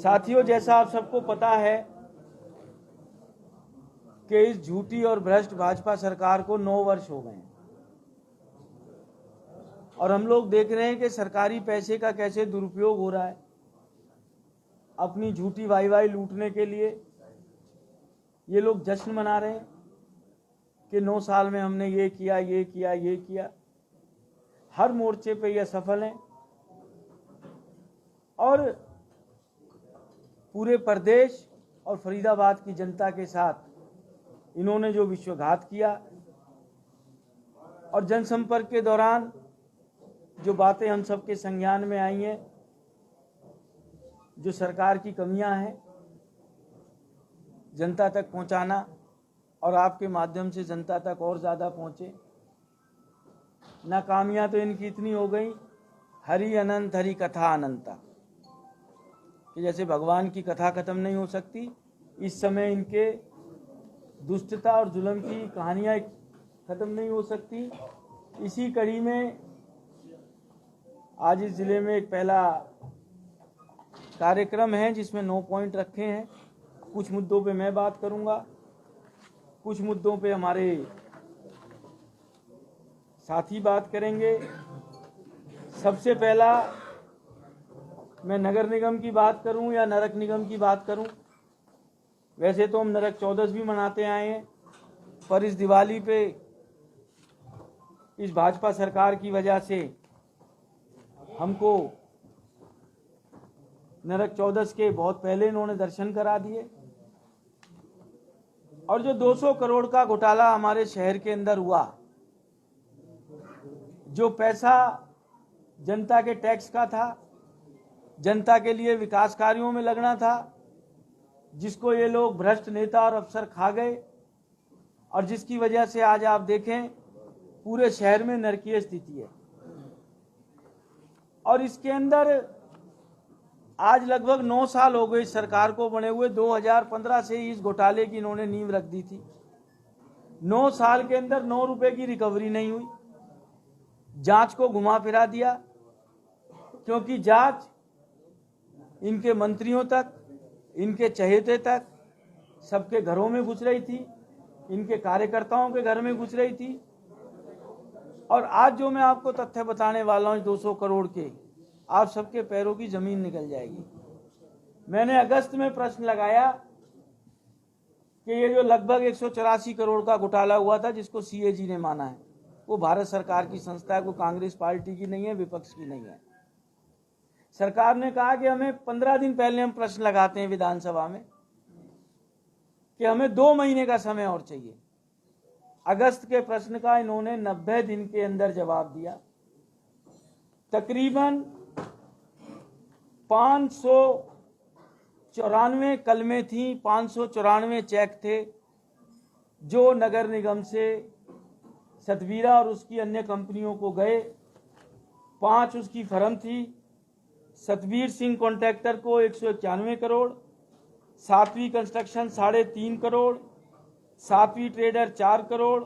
साथियों, जैसा आप सबको पता है कि इस झूठी और भ्रष्ट भाजपा सरकार को 9 वर्ष हो गए हैं और हम लोग देख रहे हैं कि सरकारी पैसे का कैसे दुरुपयोग हो रहा है अपनी झूठी वाई लूटने के लिए। ये लोग जश्न मना रहे हैं कि 9 साल में हमने ये किया, ये किया, ये किया। हर मोर्चे पे ये सफल हैं और पूरे प्रदेश और फरीदाबाद की जनता के साथ इन्होंने जो विश्वासघात किया और जनसंपर्क के दौरान जो बातें हम सबके संज्ञान में आई हैं, जो सरकार की कमियां हैं, जनता तक पहुंचाना और आपके माध्यम से जनता तक और ज़्यादा पहुंचे। नाकामियां तो इनकी इतनी हो गई, हरि अनंत हरि कथा अनंता, कि जैसे भगवान की कथा खत्म नहीं हो सकती, इस समय इनके दुष्टता और जुल्म की कहानियां खत्म नहीं हो सकती। इसी कड़ी में आज इस जिले में एक पहला कार्यक्रम है जिसमें 9 पॉइंट रखे हैं। कुछ मुद्दों पे मैं बात करूंगा, कुछ मुद्दों पे हमारे साथी बात करेंगे। सबसे पहला मैं नगर निगम की बात करूं या नरक निगम की बात करूं। वैसे तो हम नरक चौदस भी मनाते आए हैं, पर इस दिवाली पे इस भाजपा सरकार की वजह से हमको नरक चौदस के बहुत पहले इन्होंने दर्शन करा दिए। और जो 200 करोड़ का घोटाला हमारे शहर के अंदर हुआ, जो पैसा जनता के टैक्स का था, जनता के लिए विकास कार्यों में लगना था, जिसको ये लोग भ्रष्ट नेता और अफसर खा गए और जिसकी वजह से आज आप देखें पूरे शहर में नरकीय स्थिति है। और इसके अंदर आज लगभग 9 साल हो गए इस सरकार को बने हुए। 2015 से इस घोटाले की इन्होंने नींव रख दी थी। 9 साल के अंदर 9 रुपए की रिकवरी नहीं हुई। जांच को घुमा फिरा दिया, क्योंकि जांच इनके मंत्रियों तक, इनके चहेते तक, सबके घरों में घुस रही थी, इनके कार्यकर्ताओं के घर में घुस रही थी। और आज जो मैं आपको तथ्य बताने वाला हूं 200 करोड़ के, आप सबके पैरों की जमीन निकल जाएगी। मैंने अगस्त में प्रश्न लगाया कि ये जो लगभग 184 करोड़ का घोटाला हुआ था, जिसको सीएजी ने माना है, वो भारत सरकार की संस्था है, वो कांग्रेस पार्टी की नहीं है, विपक्ष की नहीं है। सरकार ने कहा कि हमें 15 दिन पहले हम प्रश्न लगाते हैं विधानसभा में कि हमें 2 महीने का समय और चाहिए। अगस्त के प्रश्न का इन्होंने 90 दिन के अंदर जवाब दिया। तकरीबन 594 कलमें थी, 594 चेक थे जो नगर निगम से सतवीरा और उसकी अन्य कंपनियों को गए। 5 उसकी फर्म थी। सतवीर सिंह कॉन्ट्रैक्टर को 191 करोड़, 7वीं कंस्ट्रक्शन 3.5 करोड़, 7वीं ट्रेडर 4 करोड़,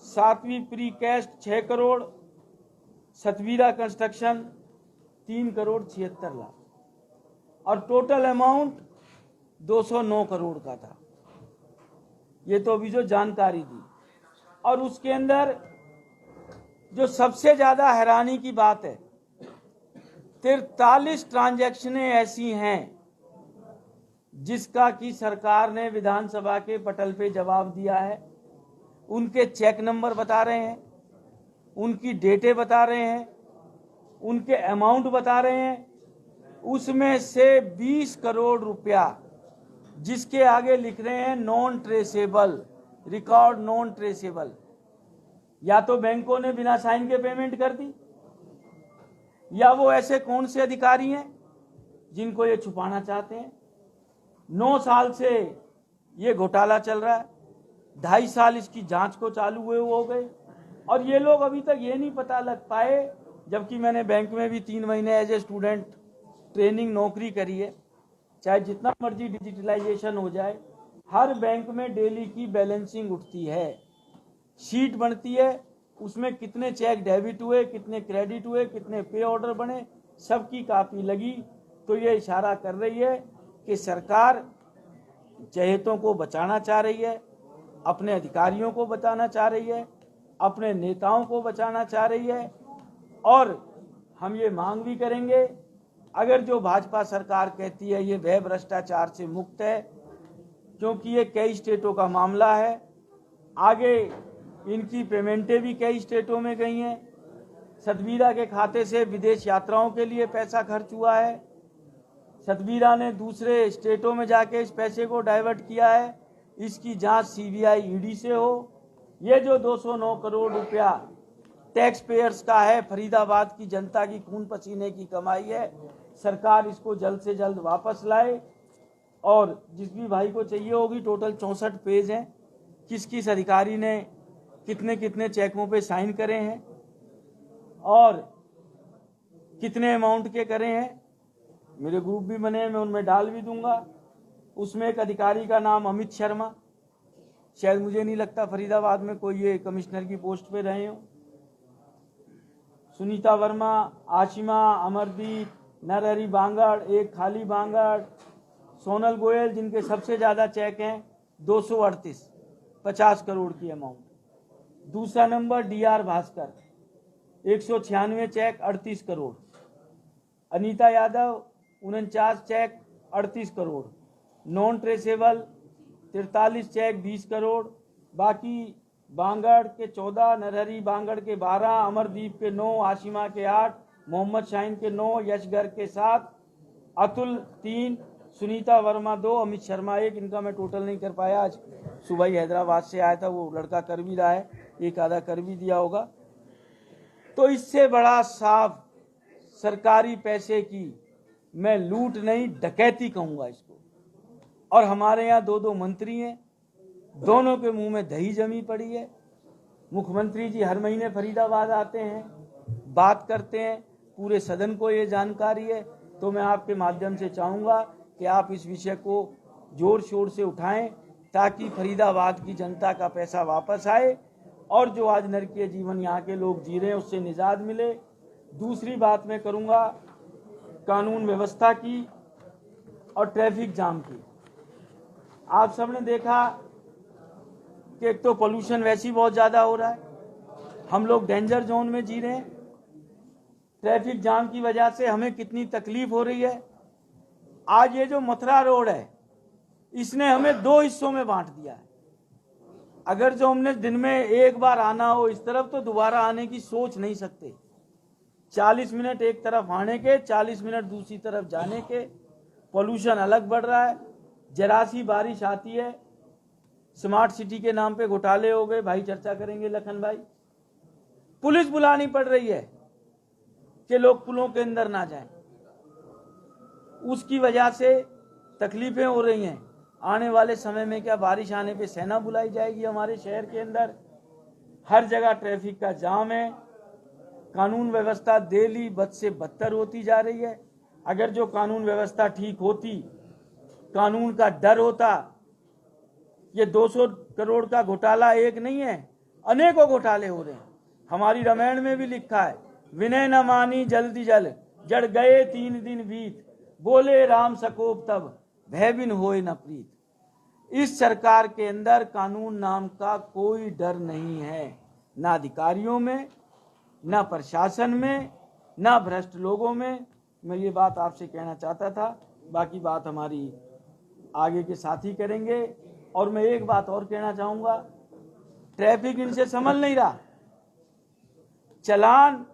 7वीं precast 6 crore, Satveera construction 3 crore 76 lakh और टोटल अमाउंट 209 करोड़ का था। ये तो अभी जो जानकारी दी। और उसके अंदर जो सबसे ज्यादा हैरानी की बात है, 43 ट्रांजैक्शनें ऐसी हैं जिसका कि सरकार ने विधानसभा के पटल पे जवाब दिया है। उनके चेक नंबर बता रहे हैं, उनकी डेटें बता रहे हैं, उनके अमाउंट बता रहे हैं। उसमें से 20 करोड़ रुपया जिसके आगे लिख रहे हैं non traceable, record non traceable, या तो बैंकों ने बिना साइन के पेमेंट कर दी, या वो ऐसे कौन से अधिकारी हैं जिनको ये छुपाना चाहते हैं। 9 साल से ये घोटाला चल रहा है, 2.5 साल इसकी जांच को चालू हुए हो गए और ये लोग अभी तक ये नहीं पता लग पाए, जबकि मैंने बैंक में भी 3 महीने एज ए स्टूडेंट ट्रेनिंग नौकरी करी है। चाहे जितना मर्जी डिजिटलाइजेशन हो जाए, हर बैंक में डेली की बैलेंसिंग उठती है, शीट बनती है, उसमें कितने चेक डेबिट हुए, कितने क्रेडिट हुए, कितने पे ऑर्डर बने, सबकी कापी लगी। तो ये इशारा कर रही है कि सरकार चहेतों को बचाना चाह रही है, अपने अधिकारियों को बचाना चाह रही है, अपने नेताओं को बचाना चाह रही है। और हम ये मांग भी करेंगे, अगर जो भाजपा सरकार कहती है ये व्यय भ्रष्टाचार से मुक्त है, क्योंकि ये कई स्टेटों का मामला है, आगे इनकी पेमेंटें भी कई स्टेटों में गई हैं, सतवीरा के खाते से विदेश यात्राओं के लिए पैसा खर्च हुआ है, सतवीरा ने दूसरे स्टेटों में जाके इस पैसे को डाइवर्ट किया है, इसकी जांच सीबीआई ईडी से हो। ये जो 209 करोड़ रुपया टैक्स पेयर्स का है, फरीदाबाद की जनता की खून पसीने की कमाई है, सरकार इसको जल्द से जल्द वापस लाए। और जिस भी भाई को चाहिए होगी, टोटल 64 पेज हैं, किस किस अधिकारी ने कितने कितने चेकों पे साइन करे हैं और कितने अमाउंट के करे हैं। मेरे ग्रुप भी बने हैं, मैं उनमें डाल भी दूंगा। उसमें एक अधिकारी का नाम अमित शर्मा, शायद मुझे नहीं लगता फरीदाबाद में कोई ये कमिश्नर की पोस्ट पे रहे हो। सुनीता वर्मा, आशिमा, अमरदीप, नरहरी बांगड़, एक खाली बांगड़, सोनल गोयल, जिनके सबसे ज़्यादा चेक हैं 238, 50 करोड़ की अमाउंट। दूसरा number DR Bhaskar, 196 cheque 38 crore. Anita Yadav 49 cheque 38 crore. Non traceable 43 cheque 20 crore. बाकी बांगड़ के 14, नरहरी बांगड़ के 12, अमरदीप के 9, आशिमा के 8, मोहम्मद शाहीन के 9, यशगर के 7, अतुल 3, सुनीता वर्मा 2, अमित शर्मा 1। इनका मैं टोटल नहीं कर पाया, आज सुबह ही हैदराबाद से आया था, वो लड़का कर भी रहा है, एक आधा कर भी दिया होगा। तो इससे बड़ा साफ सरकारी पैसे की मैं लूट नहीं डकैती कहूंगा इसको। और हमारे यहाँ 2 मंत्री हैं, दोनों के मुंह में दही जमी पड़ी है। मुख्यमंत्री जी हर महीने फरीदाबाद आते हैं, बात करते हैं, पूरे सदन को ये जानकारी है। तो मैं आपके माध्यम से चाहूँगा कि आप इस विषय को जोर शोर से उठाएं, ताकि फरीदाबाद की जनता का पैसा वापस आए और जो आज नरकीय जीवन यहाँ के लोग जी रहे हैं उससे निजात मिले। दूसरी बात मैं करूँगा कानून व्यवस्था की और ट्रैफिक जाम की। आप सबने देखा कि एक तो पोल्यूशन वैसे ही बहुत ज़्यादा हो रहा है, हम लोग डेंजर जोन में जी रहे हैं, ट्रैफिक जाम की वजह से हमें कितनी तकलीफ हो रही है। आज ये जो मथुरा रोड है, इसने हमें 2 हिस्सों में बांट दिया है। अगर जो हमने दिन में एक बार आना हो इस तरफ, तो दोबारा आने की सोच नहीं सकते। 40 मिनट एक तरफ आने के, 40 मिनट दूसरी तरफ जाने के। पोल्यूशन अलग बढ़ रहा है, जरा सी बारिश आती है, स्मार्ट सिटी के नाम पे घोटाले हो गए, भाई चर्चा करेंगे लखन भाई। पुलिस बुलानी पड़ रही है कि लोग पुलों के अंदर ना जाएं, उसकी वजह से तकलीफें हो रही हैं। आने वाले समय में क्या बारिश आने पे सेना बुलाई जाएगी हमारे शहर के अंदर। हर जगह ट्रैफिक का जाम है, कानून व्यवस्था डेली बद से बदतर होती जा रही है। अगर जो कानून व्यवस्था ठीक होती, कानून का डर होता, ये 200 करोड़ का घोटाला एक नहीं है, अनेकों घोटाले हो रहे हैं। हमारी रामायण में भी लिखा है, विनय न मानी जल्दी जल, जड़ गए 3 दिन बीत, बोले राम सकोप तब, भय बिन होए न प्रीत। इस सरकार के अंदर कानून नाम का कोई डर नहीं है, ना अधिकारियों में, ना प्रशासन में, ना भ्रष्ट लोगों में। मैं ये बात आपसे कहना चाहता था, बाकी बात हमारी आगे के साथी करेंगे। और मैं एक बात और कहना चाहूँगा, ट्रैफिक इनसे संभल नहीं रहा। चलान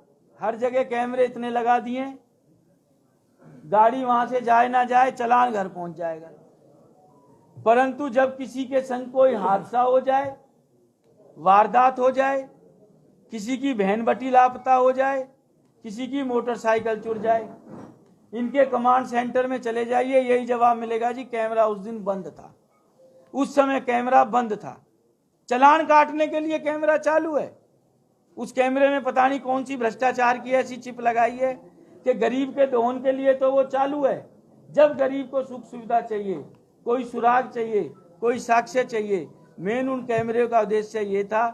हर जगह कैमरे इतने लगा दिए, गाड़ी वहां से जाए ना जाए, चलान घर पहुंच जाएगा। परंतु जब किसी के संग कोई हादसा हो जाए, वारदात हो जाए, किसी की बहन बेटी लापता हो जाए, किसी की मोटरसाइकिल चुर जाए, इनके कमांड सेंटर में चले जाइए, यही जवाब मिलेगा, जी कैमरा उस दिन बंद था। उस समय कैमरा बंद था, चलान काटने के लिए कैमरा चालू है। उस कैमरे में पता नहीं कौन सी भ्रष्टाचार की ऐसी चिप लगाई है कि गरीब के दोहन के लिए तो वो चालू है। जब गरीब को सुख सुविधा चाहिए, कोई सुराग चाहिए, कोई साक्ष्य चाहिए, मेन उन कैमरे का उद्देश्य ये था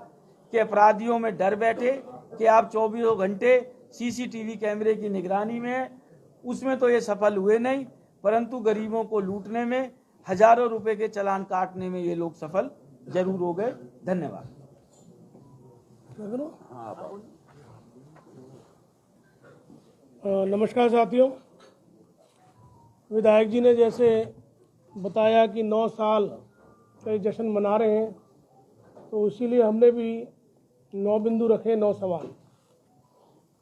कि अपराधियों में डर बैठे कि आप 24 घंटे सीसीटीवी कैमरे की निगरानी में। उसमें तो ये सफल हुए नहीं, परंतु गरीबों को लूटने में, हजारों रुपए के चालान काटने में ये लोग सफल जरूर हो गए। धन्यवाद। नमस्कार साथियों, विधायक जी ने जैसे बताया कि 9 साल का जश्न मना रहे हैं, तो इसीलिए हमने भी 9 बिंदु रखे, 9 सवाल।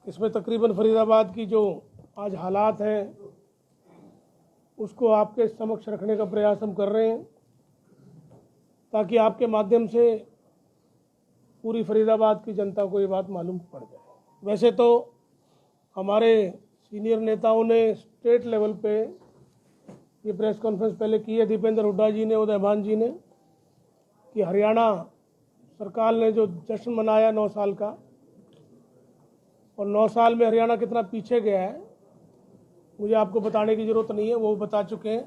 इसमें तकरीबन फरीदाबाद की जो आज हालात हैं उसको आपके समक्ष रखने का प्रयास हम कर रहे हैं, ताकि आपके माध्यम से पूरी फरीदाबाद की जनता को ये बात मालूम पड़ जाए। वैसे तो हमारे सीनियर नेताओं ने स्टेट लेवल पे ये प्रेस कॉन्फ्रेंस पहले की है, दीपेंद्र हुड्डा जी ने, उदयभान जी ने, कि हरियाणा सरकार ने जो जश्न मनाया 9 साल का, और 9 साल में हरियाणा कितना पीछे गया है मुझे आपको बताने की ज़रूरत नहीं है, वो बता चुके हैं।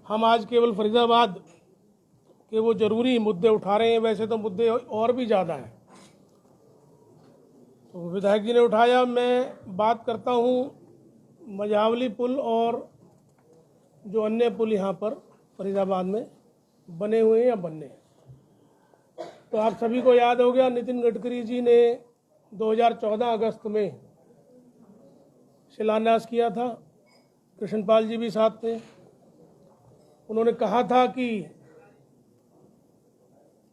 हम आज केवल फरीदाबाद के वो ज़रूरी मुद्दे उठा रहे हैं, वैसे तो मुद्दे और भी ज़्यादा हैं। तो विधायक जी ने उठाया, मैं बात करता हूँ मझावली पुल और जो अन्य पुल यहाँ पर फरीदाबाद में बने हुए हैं या बनने हैं। तो आप सभी को याद हो गया, नितिन गडकरी जी ने 2014 अगस्त में शिलान्यास किया था, कृष्णपाल जी भी साथ थे। उन्होंने कहा था कि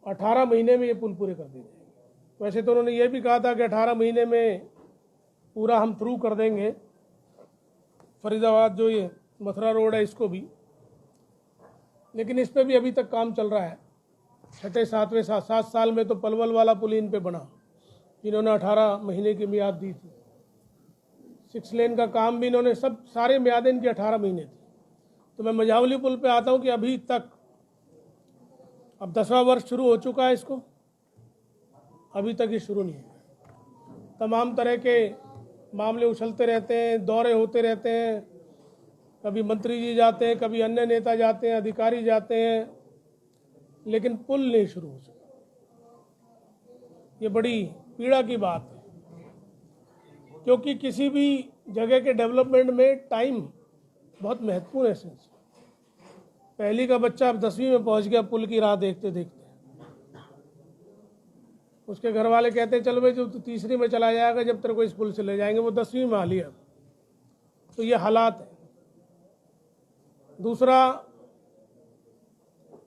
18 महीने में ये पुल पूरे कर दिए जाएंगे। वैसे तो उन्होंने ये भी कहा था कि 18 महीने में पूरा हम थ्रू कर देंगे फरीदाबाद जो ये मथुरा रोड है इसको भी, लेकिन इस पर भी अभी तक काम चल रहा है। 7 साल में तो पलवल वाला पुल इन पे बना, जिन्होंने 18 महीने की मियाद दी थी। 6 लेन का काम भी इन्होंने, सब सारे मियादें इनकी 18 महीने थी। तो मैं मझावली पुल पे आता हूँ कि अभी तक, अब 10वां वर्ष शुरू हो चुका है इसको, अभी तक ये शुरू नहीं हुआ। तमाम तरह के मामले उछलते रहते हैं, दौरे होते रहते हैं, कभी मंत्री जी जाते हैं, कभी अन्य नेता जाते हैं, अधिकारी जाते हैं, लेकिन पुल नहीं शुरू हो सका। ये बड़ी पीड़ा की बात है, क्योंकि किसी भी जगह के डेवलपमेंट में टाइम बहुत महत्वपूर्ण है। पहली का बच्चा अब 10वीं में पहुंच गया पुल की राह देखते देखते, उसके घर वाले कहते हैं चल भाई जो तू 3री में चला जाएगा, जब तेरे को इस पुल से ले जाएंगे, वो 10वीं में आ लिया। तो ये हालात है। दूसरा,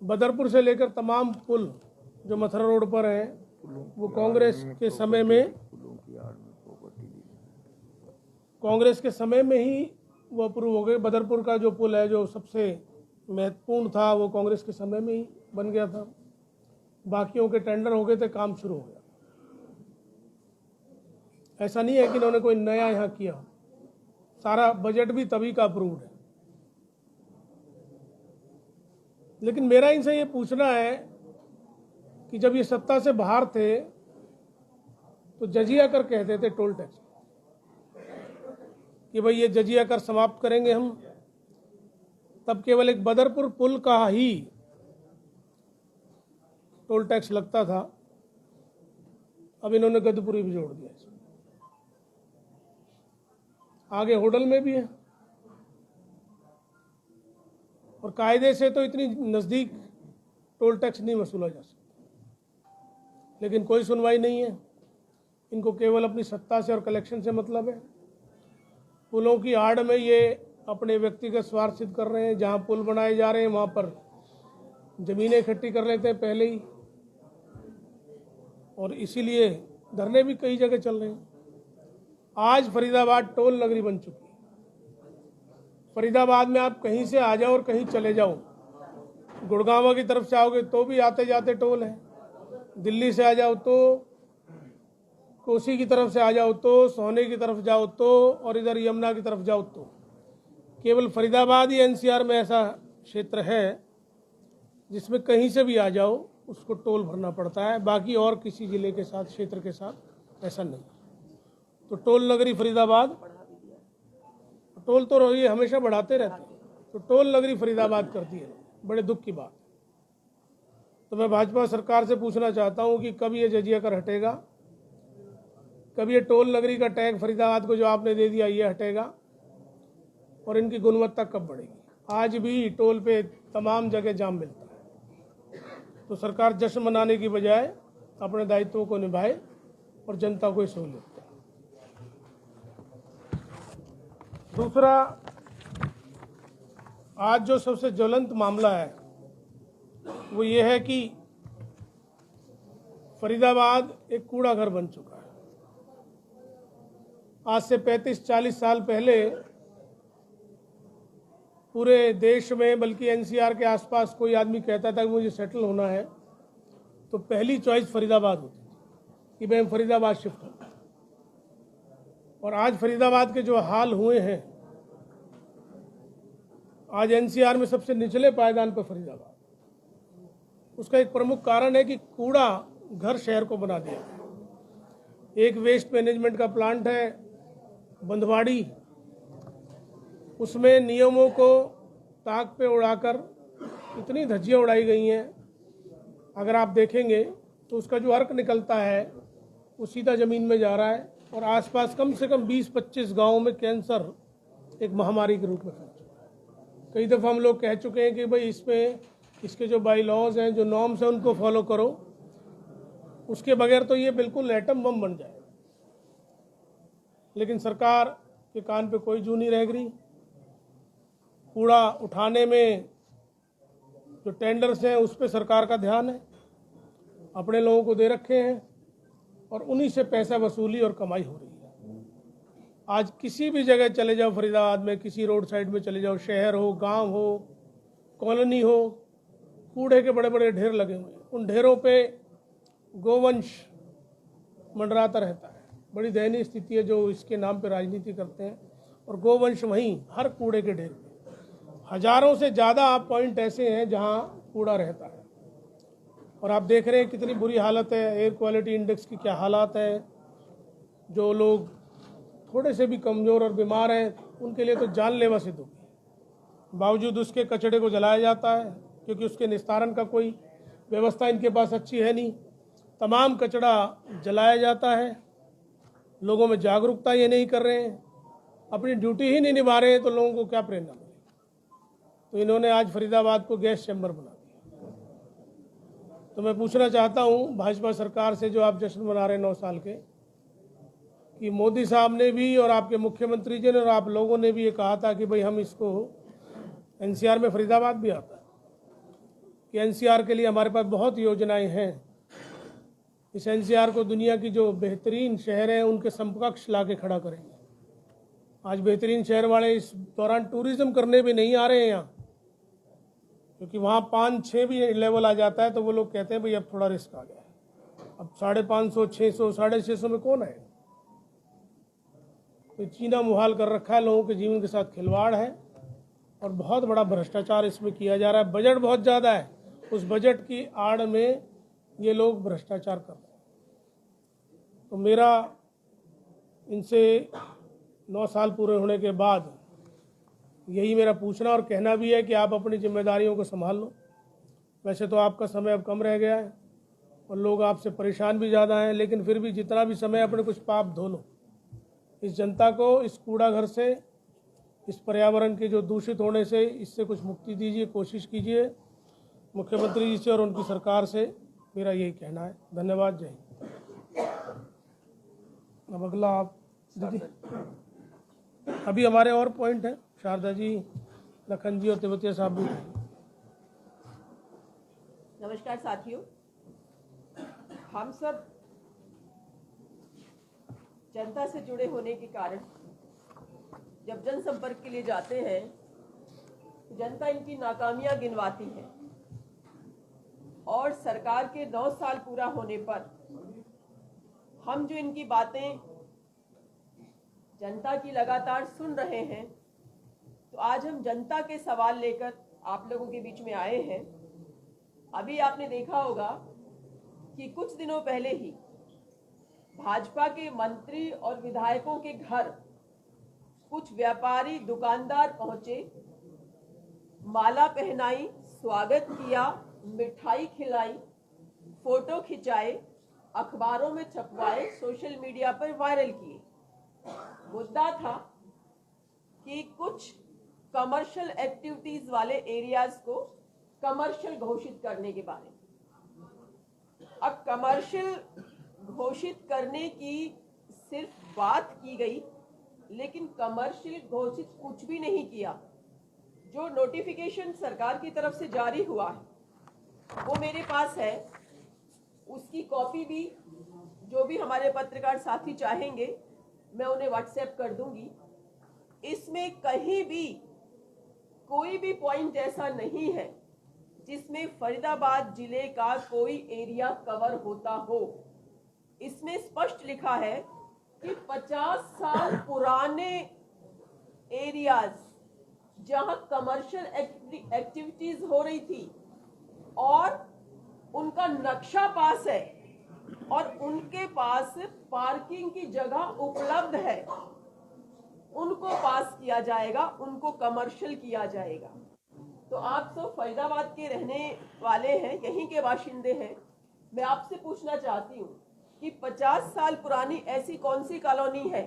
बदरपुर से लेकर तमाम पुल जो मथुरा रोड पर हैं वो कांग्रेस के समय में ही वो अप्रूव हो गए। बदरपुर का जो पुल है जो सबसे महत्वपूर्ण था, वो कांग्रेस के समय में ही बन गया था। बाकियों के टेंडर हो गए थे, काम शुरू हो गया। ऐसा नहीं है कि इन्होंने कोई नया यहाँ किया, सारा बजट भी तभी का अप्रूव्ड है। लेकिन मेरा इनसे ये पूछना है कि जब ये सत्ता से बाहर थे तो जजिया कर कहते थे टोल टैक्स, कि भाई ये जजिया कर समाप्त करेंगे हम। तब केवल एक बदरपुर पुल का ही टोल टैक्स लगता था, अब इन्होंने गदपुरी भी जोड़ दिया इसमें। आगे होडल में भी है, और कायदे से तो इतनी नज़दीक टोल टैक्स नहीं वसूला जा सकता, लेकिन कोई सुनवाई नहीं है। इनको केवल अपनी सत्ता से और कलेक्शन से मतलब है। पुलों की आड़ में ये अपने व्यक्तिगत स्वार्थ सिद्ध कर रहे हैं। जहां पुल बनाए जा रहे हैं वहां पर ज़मीनें इकट्ठी कर लेते हैं पहले ही, और इसीलिए धरने भी कई जगह चल रहे हैं। आज फरीदाबाद टोल नगरी बन चुकी है। फरीदाबाद में आप कहीं से आ जाओ और कहीं चले जाओ, गुड़गांव की तरफ से आओगे तो भी आते जाते टोल है, दिल्ली से आ जाओ तो, कोसी की तरफ से आ जाओ तो, सोने की तरफ जाओ तो, और इधर यमुना की तरफ जाओ तो। केवल फरीदाबाद ही एनसीआर में ऐसा क्षेत्र है जिसमें कहीं से भी आ जाओ उसको टोल भरना पड़ता है, बाकी और किसी जिले के साथ, क्षेत्र के साथ ऐसा नहीं। तो टोल नगरी फरीदाबाद, टोल तो ये हमेशा बढ़ाते रहते हैं, तो टोल नगरी फरीदाबाद करती है, बड़े दुख की बात। तो मैं भाजपा सरकार से पूछना चाहता हूं कि कब ये जजिया कर हटेगा, कब ये टोल नगरी का टैग फरीदाबाद को जो आपने दे दिया ये हटेगा, और इनकी गुणवत्ता कब बढ़ेगी। आज भी टोल पे तमाम जगह जाम मिलता है। तो सरकार जश्न मनाने की बजाय अपने दायित्वों को निभाए और जनता को सहूलियत दे। दूसरा, आज जो सबसे ज्वलंत मामला है वो ये है कि फरीदाबाद एक कूड़ा घर बन चुका है। आज से 35-40 साल पहले पूरे देश में, बल्कि एनसीआर के आसपास कोई आदमी कहता था कि मुझे सेटल होना है तो पहली चॉइस फरीदाबाद होती थी कि मैं फरीदाबाद शिफ्ट हूँ। और आज फरीदाबाद के जो हाल हुए हैं, आज एनसीआर में सबसे निचले पायदान पर फरीदाबाद, उसका एक प्रमुख कारण है कि कूड़ा घर शहर को बना दिया। एक वेस्ट मैनेजमेंट का प्लांट है बंधवाड़ी, उसमें नियमों को ताक पे उड़ाकर इतनी धज्जियाँ उड़ाई गई हैं, अगर आप देखेंगे तो उसका जो अर्क निकलता है वो सीधा ज़मीन में जा रहा है और आसपास कम से कम 20-25 गाँवों में कैंसर एक महामारी के रूप में फैल चुका है। कई दफ़ा हम लोग कह चुके हैं कि भाई इसमें इसके जो बाई लॉज हैं, जो नॉर्म्स हैं, उनको फॉलो करो, उसके बगैर तो ये बिल्कुल एटम बम बन जाए। लेकिन सरकार के कान पे कोई जू नहीं रह गई। कूड़ा उठाने में जो टेंडर्स हैं उस पे सरकार का ध्यान है, अपने लोगों को दे रखे हैं और उन्हीं से पैसा वसूली और कमाई हो रही है। आज किसी भी जगह चले जाओ फरीदाबाद में, किसी रोड साइड में चले जाओ, शहर हो, गांव हो, कॉलोनी हो, कूड़े के बड़े बड़े ढेर लगे हुए हैं। उन ढेरों पे गोवंश मंडराता रहता है। बड़ी दयनीय स्थिति है जो इसके नाम पे राजनीति करते हैं, और गोवंश वहीं हर कूड़े के ढेर पे। हजारों से ज़्यादा आप पॉइंट ऐसे हैं जहां कूड़ा रहता है, और आप देख रहे हैं कितनी बुरी हालत है। एयर क्वालिटी इंडेक्स की क्या हालात है। जो लोग थोड़े से भी कमज़ोर और बीमार हैं उनके लिए तो जानलेवा सिद्ध होगी। बावजूद उसके कचड़े को जलाया जाता है क्योंकि उसके निस्तारण का कोई व्यवस्था इनके पास अच्छी है नहीं। तमाम कचड़ा जलाया जाता है। लोगों में जागरूकता ये नहीं कर रहे हैं, अपनी ड्यूटी ही नहीं निभा रहे हैं, तो लोगों को क्या प्रेरणा मिले। तो इन्होंने आज फरीदाबाद को गैस चैम्बर बना दिया। तो मैं पूछना चाहता हूँ भाजपा सरकार से, जो आप जश्न मना रहे हैं 9 साल के, कि मोदी साहब ने भी और आपके मुख्यमंत्री जी ने और आप लोगों ने भी ये कहा था कि भाई हम इसको, एनसीआर में फरीदाबाद भी आता है, कि एनसीआर के लिए हमारे पास बहुत योजनाएं हैं। इस एनसीआर को दुनिया की जो बेहतरीन शहर हैं उनके समकक्ष ला के खड़ा करेंगे। आज बेहतरीन शहर वाले इस दौरान टूरिज्म करने भी नहीं आ रहे हैं यहाँ, क्योंकि वहाँ 5-6 भी लेवल आ जाता है तो वो लोग कहते हैं भाई अब थोड़ा रिस्क आ गया है। अब 550, 600, 650 में कौन है। तो चीना मुहाल कर रखा है, लोगों के जीवन के साथ खिलवाड़ है और बहुत बड़ा भ्रष्टाचार इसमें किया जा रहा है। बजट बहुत ज़्यादा है, उस बजट की आड़ में ये लोग भ्रष्टाचार कर रहे हैं। तो मेरा इनसे 9 साल पूरे होने के बाद यही मेरा पूछना और कहना भी है कि आप अपनी जिम्मेदारियों को संभाल लो। वैसे तो आपका समय अब कम रह गया है और लोग आपसे परेशान भी ज़्यादा हैं, लेकिन फिर भी जितना भी समय अपने कुछ पाप धो लो। इस जनता को इस कूड़ा घर से, इस पर्यावरण के जो दूषित होने से, इससे कुछ मुक्ति दीजिए, कोशिश कीजिए। मुख्यमंत्री जी से और उनकी सरकार से मेरा यही कहना है। धन्यवाद। जय हिंद। अब अगला आप दीदी। अभी हमारे और पॉइंट हैं, शारदा जी, लखन जी और तिब्बतिया साहब भी। नमस्कार साथियों, हम सब जनता से जुड़े होने के कारण जब जनसंपर्क के लिए जाते हैं तो जनता इनकी नाकामियां गिनवाती है, और सरकार के 9 साल पूरा होने पर हम जो इनकी बातें जनता की लगातार सुन रहे हैं, तो आज हम जनता के सवाल लेकर आप लोगों के बीच में आए हैं। अभी आपने देखा होगा कि कुछ दिनों पहले ही भाजपा के मंत्री और विधायकों के घर कुछ व्यापारी दुकानदार पहुंचे, माला पहनाई, स्वागत किया, मिठाई खिलाई, फोटो खिंचाए, अखबारों में छपवाए, सोशल मीडिया पर वायरल किए। मुद्दा था कि कुछ कमर्शियल एक्टिविटीज वाले एरियाज को कमर्शियल घोषित करने के बारे में। अब कमर्शियल घोषित करने की सिर्फ बात की गई, लेकिन कमर्शियल घोषित कुछ भी नहीं किया। जो नोटिफिकेशन सरकार की तरफ से जारी हुआ है वो मेरे पास है, उसकी कॉपी भी जो भी हमारे पत्रकार साथी चाहेंगे मैं उन्हें व्हाट्सएप कर दूंगी। इसमें कहीं भी कोई भी पॉइंट ऐसा नहीं है जिसमें फरीदाबाद जिले का कोई एरिया कवर होता हो। इसमें स्पष्ट लिखा है कि 50 साल पुराने एरियाज जहां कमर्शियल एक्टिविटीज हो रही थी और उनका नक्शा पास है और उनके पास पार्किंग की जगह उपलब्ध है, उनको पास किया जाएगा, उनको कमर्शियल किया जाएगा। तो आप सब फरीदाबाद के रहने वाले हैं, यहीं के बाशिंदे हैं। मैं आपसे पूछना चाहती हूँ कि 50 साल पुरानी ऐसी कौन सी कॉलोनी है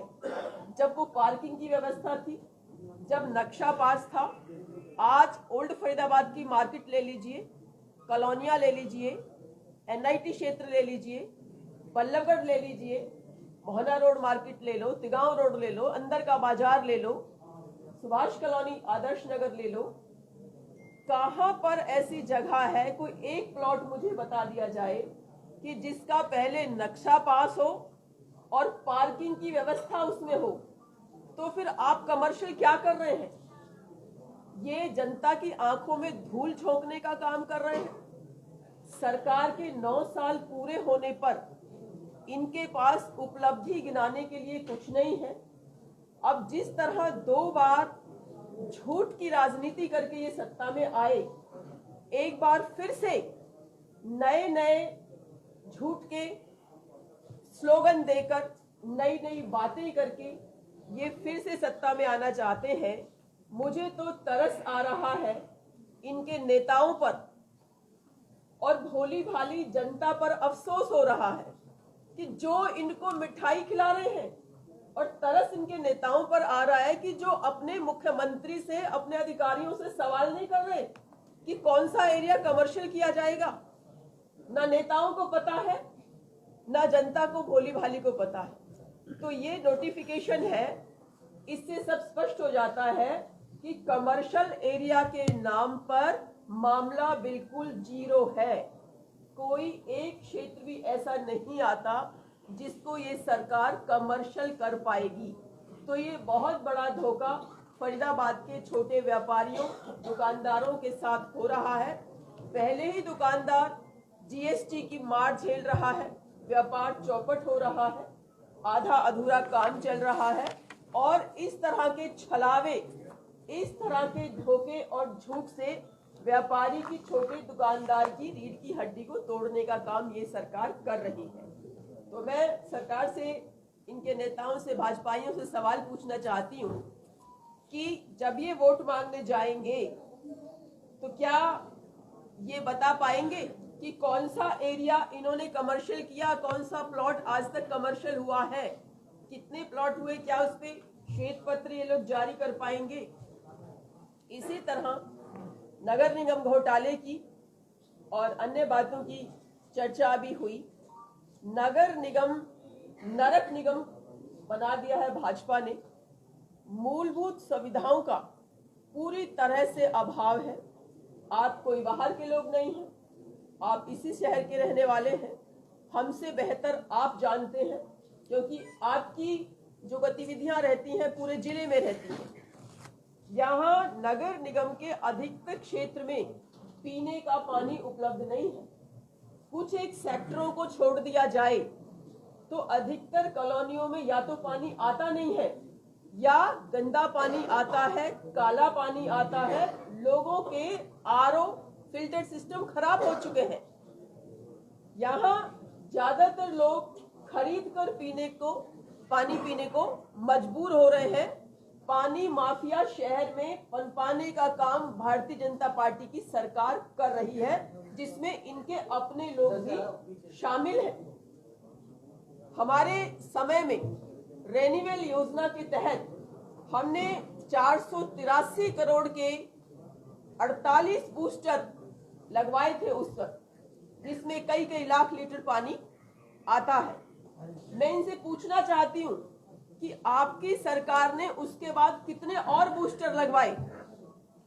जब वो पार्किंग की व्यवस्था थी, जब नक्शा पास था। आज ओल्ड फरीदाबाद की मार्केट ले लीजिए, कॉलोनियाँ ले लीजिए, एनआईटी क्षेत्र ले लीजिए, बल्लभगढ़ ले लीजिए, मोहना रोड मार्केट ले लो, तिगांव रोड ले लो, अंदर का बाजार ले लो, सुभाष कॉलोनी, आदर्श नगर ले लो। कहां पर ऐसी जगह है, कोई एक प्लॉट मुझे बता दिया जाए कि जिसका पहले नक्शा पास हो और पार्किंग की व्यवस्था उसमें हो। तो फिर आप कमर्शियल क्या कर रहे हैं? ये जनता की आंखों में धूल झोंकने का काम कर रहे हैं। सरकार के 9 साल पूरे होने पर इनके पास उपलब्धि गिनाने के लिए कुछ नहीं है। अब जिस तरह 2 बार झूठ की राजनीति करके ये सत्ता में आए, एक बार फिर से नए नए झूठ के स्लोगन देकर, नई नई बातें करके ये फिर से सत्ता में आना चाहते हैं। मुझे तो तरस आ रहा है इनके नेताओं पर और भोली भाली जनता पर अफसोस हो रहा है कि जो इनको मिठाई खिला रहे हैं, और तरस इनके नेताओं पर आ रहा है कि जो अपने मुख्यमंत्री से, अपने अधिकारियों से सवाल नहीं कर रहे कि कौन सा एरिया कमर्शियल किया जाएगा। ना नेताओं को पता है, ना जनता को, भोली भाली को पता है। तो ये नोटिफिकेशन है, इससे सब स्पष्ट हो जाता है कि कमर्शियल एरिया के नाम पर मामला बिल्कुल जीरो है। कोई एक क्षेत्र भी ऐसा नहीं आता जिसको ये सरकार कमर्शियल कर पाएगी। तो ये बहुत बड़ा धोखा फरीदाबाद के छोटे व्यापारियों, दुकानदारों के साथ हो रहा है। पहले ही दुकानदार जीएसटी की मार झेल रहा है, व्यापार चौपट हो रहा है, आधा अधूरा काम चल रहा है, और इस तरह के छलावे, इस तरह के धोखे और झूठ से व्यापारी की, छोटे दुकानदार की रीढ़ की हड्डी को तोड़ने का काम ये सरकार कर रही है। तो मैं सरकार से, इनके नेताओं से, भाजपाइयों से सवाल पूछना चाहती हूँ कि जब ये वोट मांगने जाएंगे तो क्या ये बता पाएंगे कि कौन सा एरिया इन्होंने कमर्शियल किया, कौन सा प्लॉट आज तक कमर्शियल हुआ है, कितने प्लॉट हुए, क्या उस पे श्वेत पत्र ये लोग जारी कर पाएंगे। इसी तरह नगर निगम घोटाले की और अन्य बातों की चर्चा भी हुई। नगर निगम नरक निगम बना दिया है भाजपा ने। मूलभूत सुविधाओं का पूरी तरह से अभाव है। आप कोई बाहर के लोग नहीं हैं, आप इसी शहर के रहने वाले हैं। हमसे बेहतर आप जानते हैं, क्योंकि आपकी जो गतिविधियां रहती हैं पूरे जिले में रहती हैं। यहाँ नगर निगम के अधिकतर क्षेत्र में पीने का पानी उपलब्ध नहीं है। कुछ एक सेक्टरों को छोड़ दिया जाए तो अधिकतर कॉलोनियों में या तो पानी आता नहीं है, या गंदा पानी आता है, काला पानी आता है। लोगों के आरओ फिल्टर सिस्टम खराब हो चुके हैं। यहाँ ज्यादातर लोग खरीद कर पानी पीने को मजबूर हो रहे हैं। पानी माफिया शहर में पनपाने का काम भारतीय जनता पार्टी की सरकार कर रही है, जिसमें इनके अपने लोग भी शामिल हैं। हमारे समय में रेनीवेल योजना के तहत हमने 483 करोड़ के 48 बूस्टर लगवाए थे उस वक्त, जिसमें कई कई लाख लीटर पानी आता है। मैं इनसे पूछना चाहती हूँ कि आपकी सरकार ने उसके बाद कितने और बूस्टर लगवाए?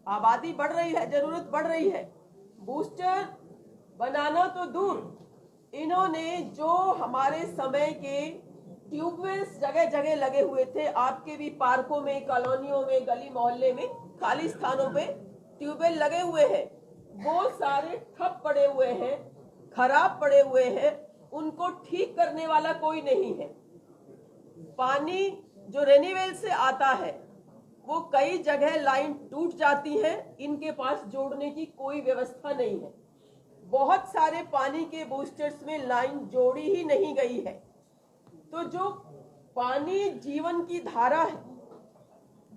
आबादी बढ़ रही है, जरूरत बढ़ रही है, बूस्टर बनाना तो दूर, इन्होंने जो हमारे समय के ट्यूबवेल्स जगह जगह लगे हुए थे, आपके भी पार्कों में, कॉलोनियों में, गली मोहल्ले में, खाली स्थानों पे ट्यूबवेल लगे हुए हैं, वो सारे ठप पड़े हुए हैं, खराब पड़े हुए हैं, उनको ठीक करने वाला कोई नहीं है। पानी जो रेनीवेल से आता है वो कई जगह लाइन टूट जाती है, इनके पास जोड़ने की कोई व्यवस्था नहीं है। बहुत सारे पानी के बूस्टर्स में लाइन जोड़ी ही नहीं गई है। तो जो पानी जीवन की धारा है,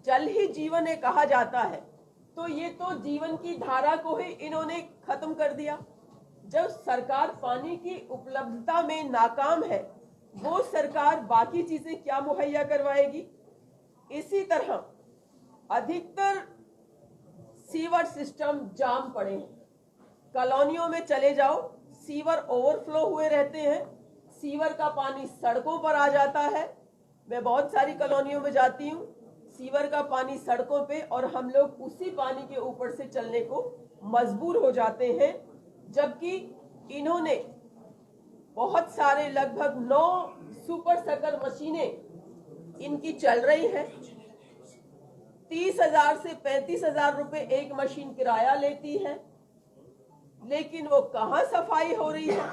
जल ही जीवन है कहा जाता है, तो ये तो जीवन की धारा को ही इन्होंने खत्म कर दिया। जब सरकार पानी की उपलब्धता में नाकाम है, वो सरकार बाकी चीजें क्या मुहैया करवाएगी? इसी तरह अधिकतर सीवर सिस्टम जाम पड़े हैं। कॉलोनियों में चले जाओ, सीवर ओवरफ्लो हुए रहते हैं, सीवर का पानी सड़कों पर आ जाता है। मैं बहुत सारी कॉलोनियों में जाती हूँ, सीवर का पानी सड़कों पे, और हम लोग उसी पानी के ऊपर से चलने को मजबूर हो जाते हैं। जबकि इन्होंने बहुत सारे लगभग 9 सुपर सकर मशीनें इनकी चल रही हैं। 30,000 से 35,000 रुपए एक मशीन किराया लेती है, लेकिन वो कहाँ सफाई हो रही है?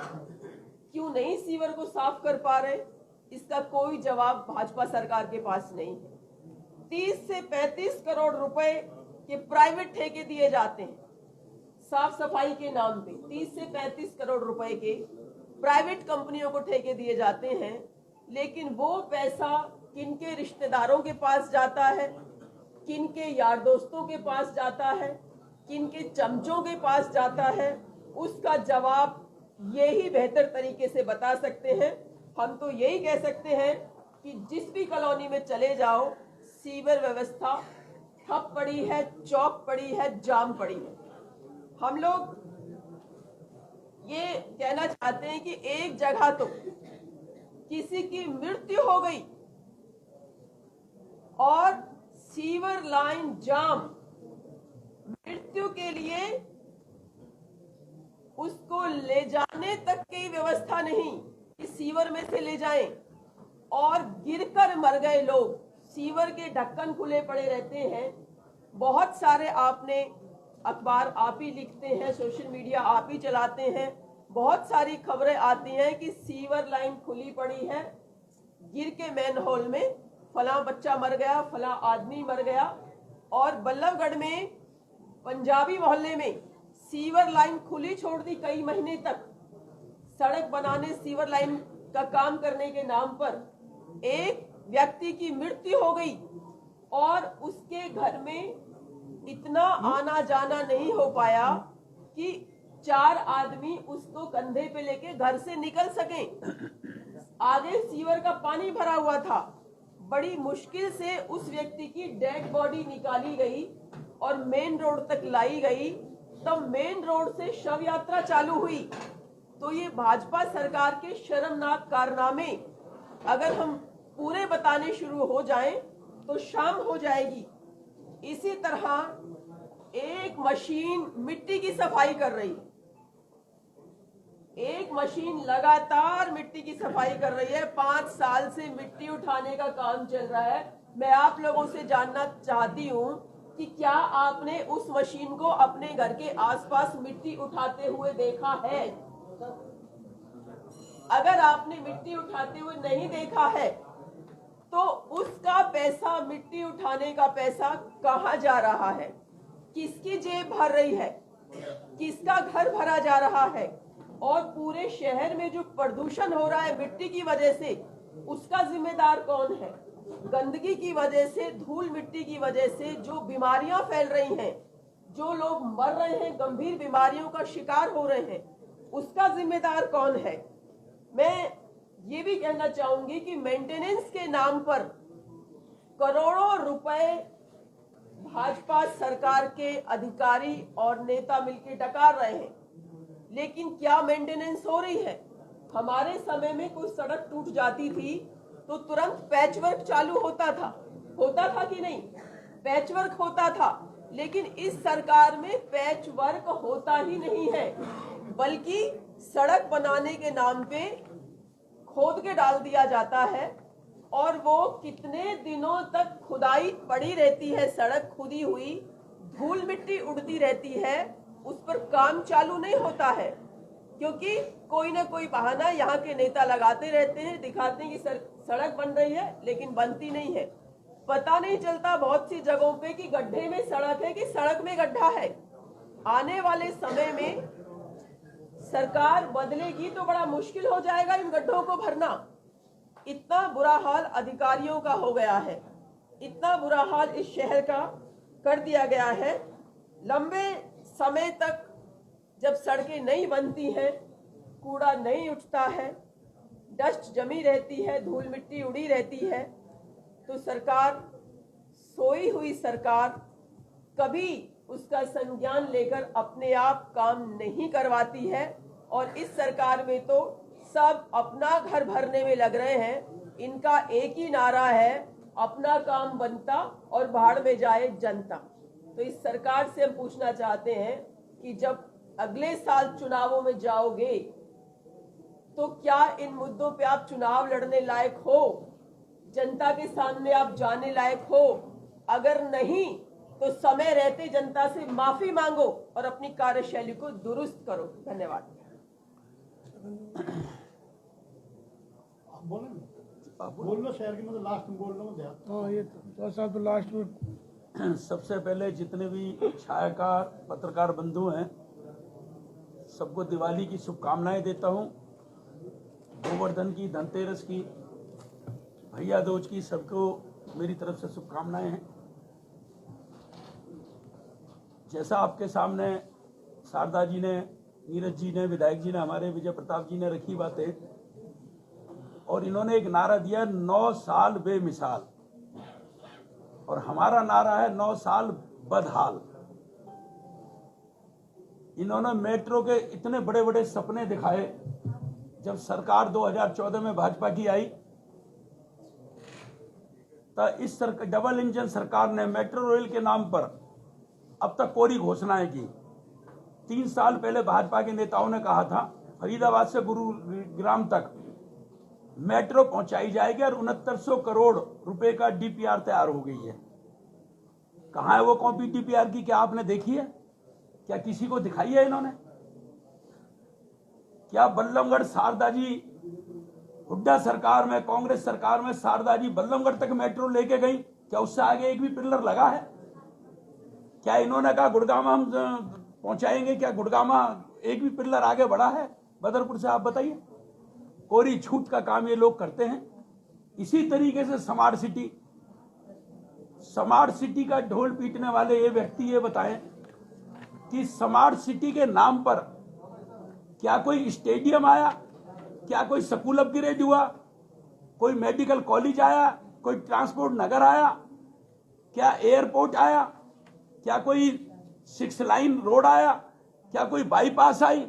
क्यों नहीं सीवर को साफ कर पा रहे? इसका कोई जवाब भाजपा सरकार के पास नहीं है। 30 से 35 करोड़ रुपए के प्राइवेट ठेके दिए जाते हैं साफ सफाई के नाम पे। 30 से 35 करोड़ रुपए के प्राइवेट कंपनियों को ठेके दिए जाते हैं, लेकिन वो पैसा किनके रिश्तेदारों के पास जाता है, किनके यार दोस्तों के पास जाता है, किनके चमचों के पास जाता है, उसका जवाब यही बेहतर तरीके से बता सकते हैं। हम तो यही कह सकते हैं कि जिस भी कॉलोनी में चले जाओ, सीवर व्यवस्था ठप पड़ी है, चौक पड़ी है, जाम पड़ी है। हम लोग ये कहना चाहते हैं कि एक जगह तो किसी की मृत्यु हो गई और सीवर लाइन जाम, मृत्यु के लिए उसको ले जाने तक की व्यवस्था नहीं कि सीवर में से ले जाएं, और गिरकर मर गए लोग। सीवर के ढक्कन खुले पड़े रहते हैं। बहुत सारे आपने अखबार आप ही लिखते हैं, सोशल मीडिया आप ही चलाते हैं, बहुत सारी खबरें आती हैं कि सीवर लाइन खुली पड़ी है, गिर के मैन होल में फला बच्चा मर गया, फला आदमी मर गया। और बल्लभगढ़ में पंजाबी मोहल्ले में सीवर लाइन खुली छोड़ दी कई महीने तक। सड़क बनाने, सीवर लाइन का काम करने के नाम पर एक व्यक्ति की मृत्यु हो गई और उसके घर में इतना आना जाना नहीं हो पाया कि 4 आदमी उसको कंधे पे लेके घर से निकल सकें। आगे सीवर का पानी भरा हुआ था, बड़ी मुश्किल से उस व्यक्ति की डेड बॉडी निकाली गई और मेन रोड तक लाई गई। तब मेन रोड से शव यात्रा चालू हुई। तो ये भाजपा सरकार के शर्मनाक कारनामे अगर हम पूरे बताने शुरू हो जाएं तो शाम हो जाएगी। इसी तरह एक मशीन मिट्टी की सफाई कर रही है, एक मशीन लगातार मिट्टी की सफाई कर रही है। 5 साल से मिट्टी उठाने का काम चल रहा है। मैं आप लोगों से जानना चाहती हूँ कि क्या आपने उस मशीन को अपने घर के आसपास मिट्टी उठाते हुए देखा है? अगर आपने मिट्टी उठाते हुए नहीं देखा है तो उसका पैसा, मिट्टी उठाने का पैसा कहाँ जा रहा है? किसकी जेब भर रही है? किसका घर भरा जा रहा है? और पूरे शहर में जो प्रदूषण हो रहा है मिट्टी की वजह से, उसका जिम्मेदार कौन है? गंदगी की वजह से, धूल मिट्टी की वजह से जो बीमारियां फैल रही हैं, जो लोग मर रहे हैं, गंभीर बीमारियों का शिकार हो रहे हैं, उसका जिम्मेदार कौन है? मैं ये भी कहना चाहूंगी कि मेंटेनेंस के नाम पर करोड़ों रुपए भाजपा सरकार के अधिकारी और नेता मिलकर डकार रहे हैं, लेकिन क्या मेंटेनेंस हो रही है? हमारे समय में कोई सड़क टूट जाती थी तो तुरंत पैचवर्क चालू होता था कि नहीं? पैचवर्क होता था, लेकिन इस सरकार में पैचवर्क होता ही नहीं है, बल्कि सड़क बनाने के नाम पे खोद के डाल दिया जाता है और वो कितने दिनों तक खुदाई पड़ी रहती है, सड़क खुदी हुई, धूल मिट्टी उड़ती रहती है, उस पर काम चालू नहीं होता है, क्योंकि कोई ना कोई बहाना यहाँ के नेता लगाते रहते हैं, दिखाते हैं कि सड़क बन रही है, लेकिन बनती नहीं है। पता नहीं चलता बहुत सी जगहों पे कि गड्ढे में सड़क है कि सड़क में गड्ढा है। आने वाले समय में सरकार बदलेगी तो बड़ा मुश्किल हो जाएगा इन गड्ढों को भरना। इतना बुरा हाल अधिकारियों का हो गया है, इतना बुरा हाल इस शहर का कर दिया गया है। लंबे समय तक जब सड़कें नहीं बनती हैं, कूड़ा नहीं उठता है, डस्ट जमी रहती है, धूल मिट्टी उड़ी रहती है, तो सरकार, सोई हुई सरकार, कभी उसका संज्ञान लेकर अपने आप काम नहीं करवाती है। और इस सरकार में तो सब अपना घर भरने में लग रहे हैं। इनका एक ही नारा है, अपना काम बनता और भाड़ में जाए जनता। तो इस सरकार से हम पूछना चाहते हैं कि जब अगले साल चुनावों में जाओगे तो क्या इन मुद्दों पे आप चुनाव लड़ने लायक हो? जनता के सामने आप जाने लायक हो? अगर नहीं तो समय रहते जनता से माफी मांगो और अपनी कार्यशैली को दुरुस्त करो। धन्यवाद। बोल लो शहर की, मतलब लास्ट में बोल लो मुझे। हाँ, ये तो साहब तो लास्ट में। सबसे पहले जितने भी छायाकार पत्रकार बंधु हैं, सबको दिवाली की शुभकामनाएं देता हूं। गोवर्धन की, धनतेरस की, भैया दूज की, सबको मेरी तरफ से शुभकामनाएं हैं। जैसा आपके सामने शारदा जी ने, नीरज जी ने, विधायक जी ने, हमारे विजय प्रताप जी ने रखी बातें, और इन्होंने एक नारा दिया 9 साल बेमिसाल, और हमारा नारा है 9 साल बदहाल। इन्होंने मेट्रो के इतने बड़े बड़े सपने दिखाए। जब सरकार 2014 में भाजपा की आई तो इस डबल इंजन सरकार ने मेट्रो रेल के नाम पर अब तक कोरी घोषणाएं की। 3 साल पहले भाजपा के नेताओं ने कहा था फरीदाबाद से गुरुग्राम तक मेट्रो पहुंचाई जाएगी और 6900 करोड़ रुपए का डीपीआर तैयार हो गई है। कहां है वो कॉपी डीपीआर की? क्या आपने देखी है? क्या किसी को दिखाई है इन्होंने? क्या बल्लभगढ़ शारदा जी, हुड्डा सरकार में, कांग्रेस सरकार में शारदा जी बल्लभगढ़ तक मेट्रो लेके गई? क्या उससे आगे एक भी पिलर लगा है? क्या इन्होंने कहा गुड़गामा हम पहुंचाएंगे? क्या गुड़गामा एक भी पिलर आगे बढ़ा है बदरपुर से? आप बताइए। कोरी झूठ का काम ये लोग करते हैं। इसी तरीके से स्मार्ट सिटी का ढोल पीटने वाले ये व्यक्ति ये बताएं कि स्मार्ट सिटी के नाम पर क्या कोई स्टेडियम आया? क्या कोई स्कूल अपग्रेड हुआ? कोई मेडिकल कॉलेज आया? कोई ट्रांसपोर्ट नगर आया? क्या एयरपोर्ट आया? क्या कोई 6 लाइन रोड आया? क्या कोई बाईपास आई?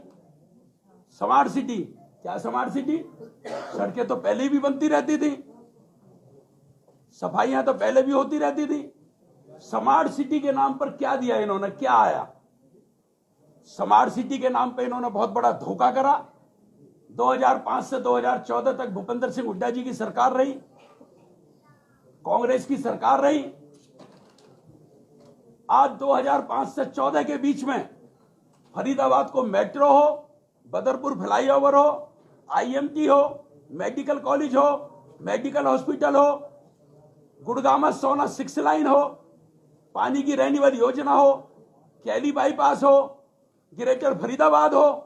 स्मार्ट सिटी क्या? स्मार्ट सिटी सड़कें तो पहले भी बनती रहती थी, सफाइयां तो पहले भी होती रहती थी। स्मार्ट सिटी के नाम पर क्या दिया इन्होंने? क्या आया? स्मार्ट सिटी के नाम पे इन्होंने बहुत बड़ा धोखा करा। 2005 से 2014 तक भूपेंद्र सिंह हुड्डा जी की सरकार रही, कांग्रेस की सरकार रही। आज 2005 से 14 के बीच में फरीदाबाद को मेट्रो हो, बदरपुर फ्लाईओवर हो, आईएमटी हो, मेडिकल कॉलेज हो, मेडिकल हॉस्पिटल हो, गुड़गामा सोना 6 लाइन हो, पानी की रहने वाली योजना हो, कैली बाईपास हो, ग्रेटर फरीदाबाद हो,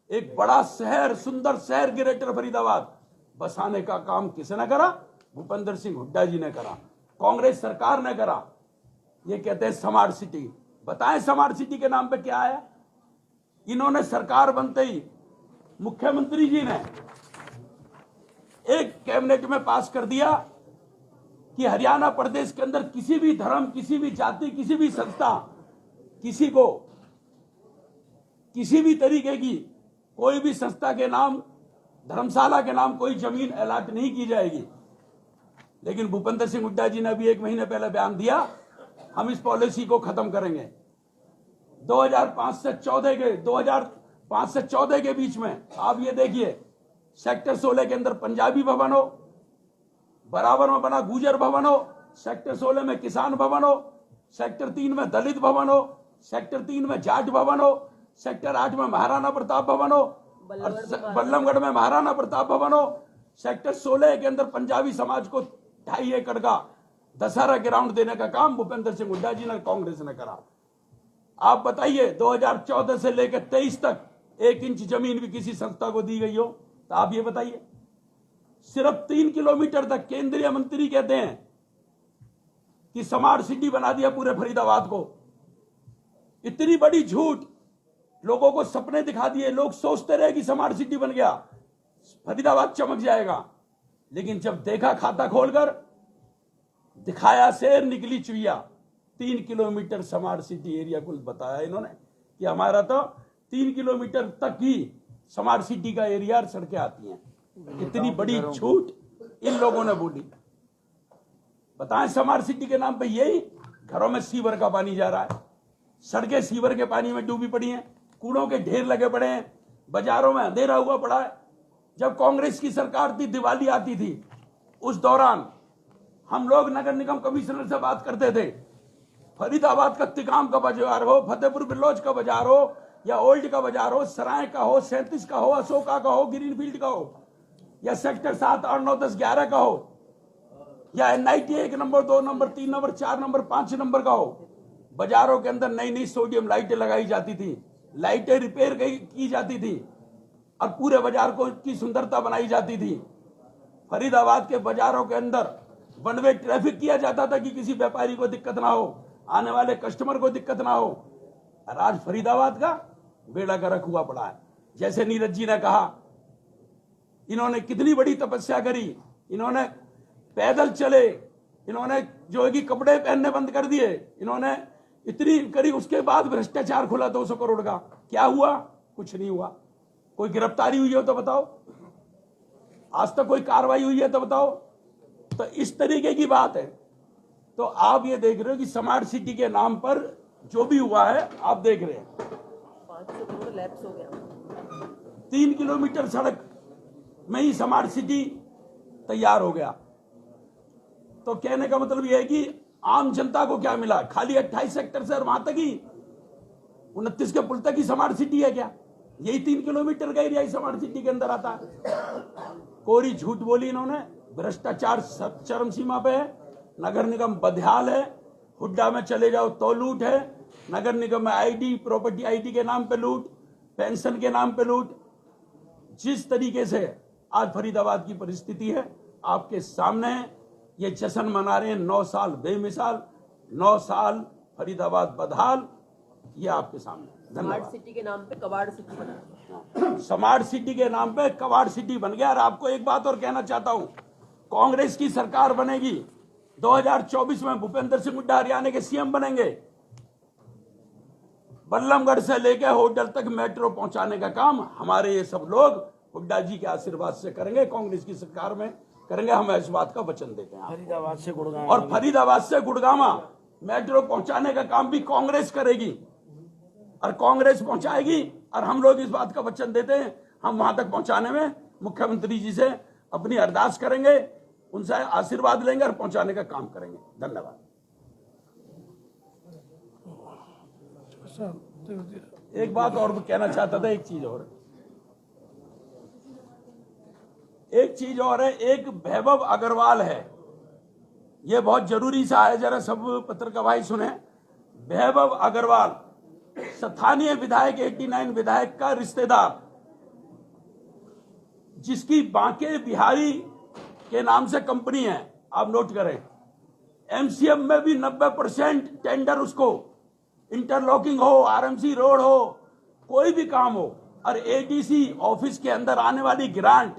एक बड़ा शहर, सुंदर शहर ग्रेटर फरीदाबाद बसाने का काम किसने करा? भूपेंद्र सिंह हुड्डा जी ने करा, कांग्रेस सरकार ने करा। ये कहते हैं स्मार्ट सिटी। बताएं स्मार्ट सिटी के नाम पे क्या आया? इन्होंने सरकार बनते ही मुख्यमंत्री जी ने एक कैबिनेट में पास कर दिया कि हरियाणा प्रदेश के अंदर किसी भी धर्म, किसी भी जाति, किसी भी संस्था, किसी को किसी भी तरीके की कोई भी संस्था के नाम, धर्मशाला के नाम कोई जमीन अलॉट नहीं की जाएगी। लेकिन भूपेंद्र सिंह हुड्डा जी ने अभी 1 महीने पहले बयान दिया, हम इस पॉलिसी को खत्म करेंगे। 2005 से 14 के बीच में आप ये देखिए, सेक्टर 16 के अंदर पंजाबी भवन हो, बराबर में बना गुजर भवन हो, सेक्टर 16 में किसान भवन हो, सेक्टर 3 में दलित भवन हो, सेक्टर 3 में जाट भवन हो, सेक्टर 8 में महाराणा प्रताप भवन हो, बल्लभगढ़ में महाराणा प्रताप भवन हो, सेक्टर 16 के अंदर पंजाबी समाज को 2.5 एकड़ का दशहरा ग्राउंड देने का काम भूपेंद्र सिंह हुड्डा जी ने, कांग्रेस ने करा। आप बताइए 2014 से लेकर 23 तक 1 इंच जमीन भी किसी संस्था को दी गई हो? तो आप ये बताइए। सिर्फ 3 किलोमीटर तक केंद्रीय मंत्री कहते हैं कि स्मार्ट सिटी बना दिया पूरे फरीदाबाद को। इतनी बड़ी झूठ, लोगों को सपने दिखा दिए, लोग सोचते रहे कि स्मार्ट सिटी बन गया, फरीदाबाद चमक जाएगा। लेकिन जब देखा खाता खोलकर, दिखाया शेर निकली Chuiya. 3 kilometre smart city area कुल बताया इन्होंने कि हमारा तो 3 किलोमीटर तक ही स्मार्ट सिटी का एरिया और सड़कें आती हैं। इतनी बड़ी झूठ इन लोगों ने बोली। बताएं, स्मार्ट सिटी के नाम पे यही घरों में सीवर का पानी जा रहा है, सड़कें सीवर के पानी में डूबी पड़ी हैं, कूड़ों के ढेर लगे पड़े हैं, बाजारों में अंधेरा हुआ पड़ा है। जब कांग्रेस की सरकार थी, दिवाली आती थी, उस दौरान हम लोग नगर निगम कमिश्नर से बात करते थे, फरीदाबाद का तिकाम का बाजार हो, फतेहपुर बिल्लौज का बाजार हो, या ओल्ड का बाजार हो, सराय का हो, 37 का हो, अशोका का हो, ग्रीनफील्ड का हो, या सेक्टर 7, 8, 9, 10, 11 का हो, या NIT 1 number, 2 number, 3 number, 4 number, 5 number का हो, बाजारों के अंदर नई नई सोडियम लाइटें लगाई जाती थी, लाइटें रिपेयर की जाती थी और पूरे बाजार को की सुंदरता बनाई जाती थी। फरीदाबाद के बाजारों के अंदर वन वे ट्रैफिक किया जाता था कि किसी व्यापारी को दिक्कत ना हो, आने वाले कस्टमर को दिक्कत ना हो। और आज फरीदाबाद का बेड़ा गर्क हुआ पड़ा है। जैसे नीरज जी ने कहा, इन्होंने कितनी बड़ी तपस्या करी, इन्होंने पैदल चले, इन्होंने जो है कि कपड़े पहनने बंद कर दिए, इन्होंने इतनी करी, उसके बाद भ्रष्टाचार खुला 200 करोड़ का। क्या हुआ? कुछ नहीं हुआ। कोई गिरफ्तारी हुई हो तो बताओ, आज तक कोई कार्रवाई हुई है तो बताओ। तो इस तरीके की बात है। तो आप ये देख रहे हो कि स्मार्ट सिटी के नाम पर जो भी हुआ है, आप देख रहे हैं 500 करोड़ लैप्स हो गया। 3 किलोमीटर सड़क में ही स्मार्ट सिटी तैयार हो गया। तो कहने का मतलब यह है कि आम जनता को क्या मिला? खाली 28 सेक्टर से और वहां तक ही 29 के पुल तक ही स्मार्ट सिटी है क्या? यही 3 किलोमीटर का एरिया ही स्मार्ट सिटी के अंदर आता है। कोरी झूठ बोली इन्होंने। भ्रष्टाचार चरम सीमा पे है। नगर निगम बदहाल है। हुड्डा में चले जाओ तो लूट है। नगर निगम में आईडी, प्रॉपर्टी आईडी के नाम पे लूट, पेंशन के नाम पे लूट। जिस तरीके से आज फरीदाबाद की परिस्थिति है आपके सामने, ये जश्न मना रहे हैं 9 साल बेमिसाल, 9 साल फरीदाबाद बदहाल, ये आपके सामने। स्मार्ट सिटी के नाम पे कबाड़ सिटी बना। स्मार्ट सिटी के नाम पे कबाड़ सिटी बन गया। और आपको एक बात और कहना चाहता हूं, कांग्रेस की सरकार बनेगी 2024 में, भूपेंद्र सिंह हुड्डा हरियाणा के सीएम बनेंगे। बल्लभगढ़ से लेकर होटल तक मेट्रो पहुंचाने का काम हमारे ये सब लोग हुड्डा जी के आशीर्वाद से करेंगे, कांग्रेस की सरकार में करेंगे। हम इस बात का वचन देते हैं। फरीदाबाद से गुड़गांव, और फरीदाबाद से गुड़गांवा मेट्रो पहुंचाने का काम भी कांग्रेस करेगी और कांग्रेस पहुंचाएगी। और हम लोग इस बात का वचन देते हैं, हम वहां तक पहुंचाने में मुख्यमंत्री जी से अपनी अरदास करेंगे, उनसे आशीर्वाद लेंगे और पहुंचाने का काम करेंगे। धन्यवाद। एक बात और कहना चाहता था, एक चीज और है। एक वैभव अग्रवाल है, ये बहुत जरूरी सा है, जरा सब पत्रकार भाई सुने। वैभव अग्रवाल स्थानीय विधायक, 89 विधायक का रिश्तेदार, जिसकी बांके बिहारी के नाम से कंपनी है, आप नोट करें। MCM में भी 90% टेंडर उसको, इंटरलॉकिंग हो, RMC रोड हो, कोई भी काम हो, और ADC ऑफिस के अंदर आने वाली ग्रांट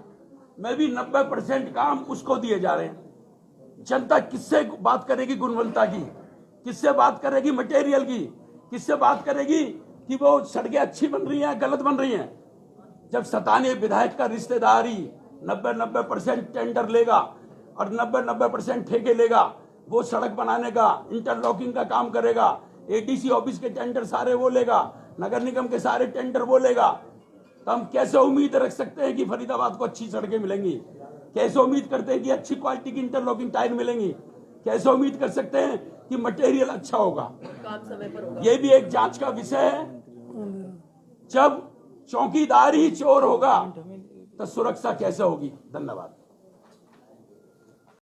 में भी 90% काम उसको दिए जा रहे हैं। जनता किससे बात करेगी गुणवत्ता की, किससे बात करेगी मटेरियल की, किससे बात करेगी कि वो सड़कें अच्छी बन रही हैं गलत बन रही हैं? जब स्थानीय विधायक का रिश्तेदारी 90% टेंडर लेगा और 90% ठेके लेगा, वो सड़क बनाने का इंटरलॉकिंग का काम करेगा, एडीसी ऑफिस के टेंडर सारे वो लेगा, नगर निगम के सारे टेंडर वो लेगा, तो हम कैसे उम्मीद रख सकते हैं कि फरीदाबाद को अच्छी सड़कें मिलेंगी? कैसे उम्मीद करते हैं कि अच्छी क्वालिटी की इंटरलॉकिंग टाइल मिलेंगी? कैसे उम्मीद कर सकते हैं कि मटेरियल अच्छा होगा? काम समय पर होगा। ये भी एक जांच का विषय है। जब चौकीदार ही चोर होगा तो सुरक्षा कैसे होगी? धन्यवाद।